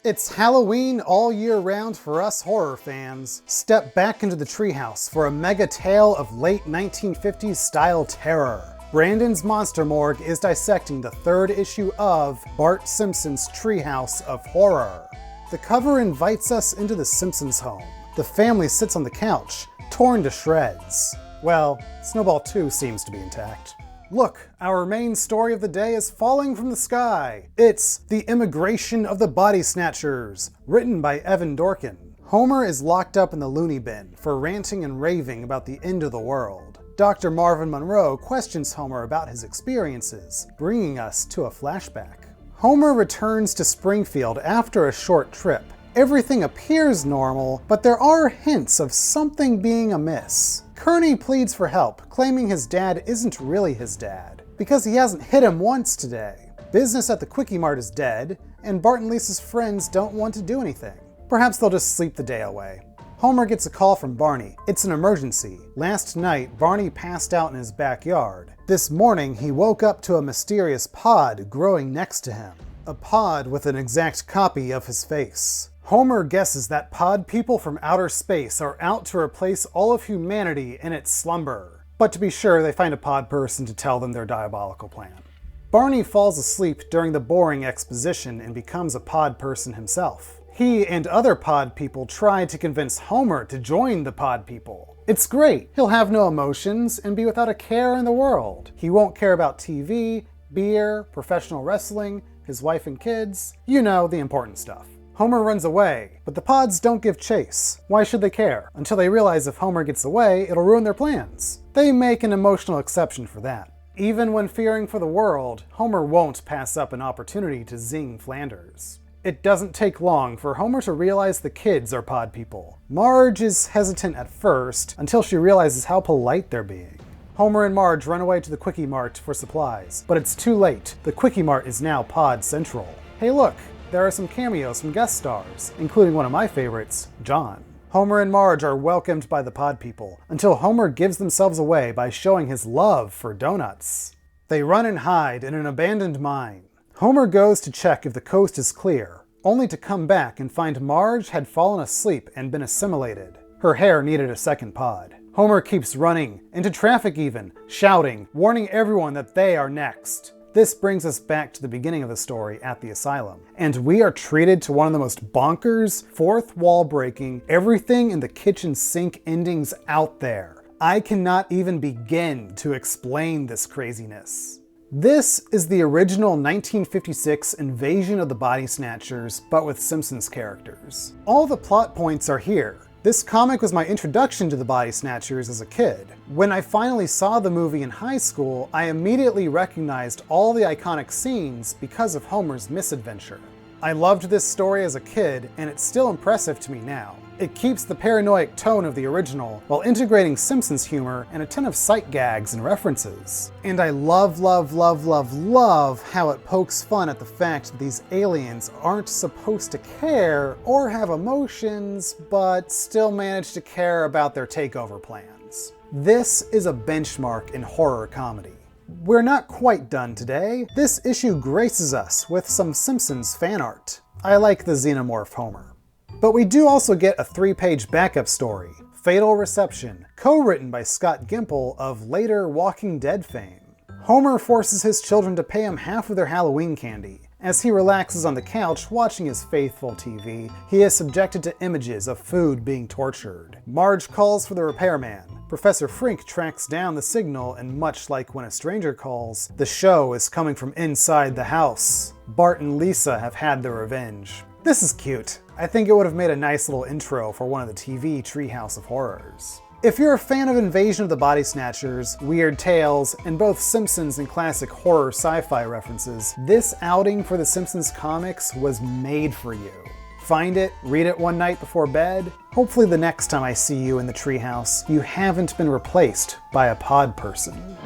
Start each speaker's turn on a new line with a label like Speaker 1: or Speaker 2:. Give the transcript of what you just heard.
Speaker 1: It's Halloween all year round for us horror fans. Step back into the treehouse for a mega tale of late 1950s style terror. Brandon's Monster Morgue is dissecting the third issue of Bart Simpson's Treehouse of Horror. The cover invites us into the Simpsons' home. The family sits on the couch, torn to shreds. Well, Snowball 2 seems to be intact. Look, our main story of the day is falling from the sky. It's The Immigration of the Body Snatchers, written by Evan Dorkin. Homer is locked up in the loony bin for ranting and raving about the end of the world. Dr. Marvin Monroe questions Homer about his experiences, bringing us to a flashback. Homer returns to Springfield after a short trip. Everything appears normal, but there are hints of something being amiss. Kearney pleads for help, claiming his dad isn't really his dad, because he hasn't hit him once today. Business at the Quickie Mart is dead, and Bart and Lisa's friends don't want to do anything. Perhaps they'll just sleep the day away. Homer gets a call from Barney. It's an emergency. Last night, Barney passed out in his backyard. This morning, he woke up to a mysterious pod growing next to him. A pod with an exact copy of his face. Homer guesses that pod people from outer space are out to replace all of humanity in its slumber. But to be sure, they find a pod person to tell them their diabolical plan. Barney falls asleep during the boring exposition and becomes a pod person himself. He and other pod people try to convince Homer to join the pod people. It's great. He'll have no emotions and be without a care in the world. He won't care about TV, beer, professional wrestling, his wife and kids. You know, the important stuff. Homer runs away, but the pods don't give chase. Why should they care? Until they realize if Homer gets away, it'll ruin their plans. They make an emotional exception for that. Even when fearing for the world, Homer won't pass up an opportunity to zing Flanders. It doesn't take long for Homer to realize the kids are pod people. Marge is hesitant at first, until she realizes how polite they're being. Homer and Marge run away to the Quickie Mart for supplies, but it's too late. The Quickie Mart is now Pod Central. Hey look! There are some cameos from guest stars, including one of my favorites, John. Homer and Marge are welcomed by the pod people, until Homer gives themselves away by showing his love for donuts. They run and hide in an abandoned mine. Homer goes to check if the coast is clear, only to come back and find Marge had fallen asleep and been assimilated. Her hair needed a second pod. Homer keeps running, into traffic even, shouting, warning everyone that they are next. This brings us back to the beginning of the story at the asylum, and we are treated to one of the most bonkers, fourth wall breaking, everything in the kitchen sink endings out there. I cannot even begin to explain this craziness. This is the original 1956 Invasion of the Body Snatchers, but with Simpsons characters. All the plot points are here. This comic was my introduction to the Body Snatchers as a kid. When I finally saw the movie in high school, I immediately recognized all the iconic scenes because of Homer's misadventure. I loved this story as a kid, and it's still impressive to me now. It keeps the paranoid tone of the original, while integrating Simpsons humor and a ton of sight gags and references. And I love how it pokes fun at the fact that these aliens aren't supposed to care or have emotions, but still manage to care about their takeover plans. This is a benchmark in horror comedy. We're not quite done today. This issue graces us with some Simpsons fan art. I like the Xenomorph Homer. But we do also get a 3-page backup story, Fatal Reception, co-written by Scott Gimple of later Walking Dead fame. Homer forces his children to pay him half of their Halloween candy. As he relaxes on the couch watching his faithful TV, he is subjected to images of food being tortured. Marge calls for the repairman. Professor Frink tracks down the signal, and much like When a Stranger Calls, the show is coming from inside the house. Bart and Lisa have had their revenge. This is cute. I think it would have made a nice little intro for one of the TV Treehouse of Horrors. If you're a fan of Invasion of the Body Snatchers, weird tales, and both Simpsons and classic horror sci-fi references, this outing for the Simpsons comics was made for you. Find it, read it one night before bed. Hopefully the next time I see you in the treehouse, you haven't been replaced by a pod person.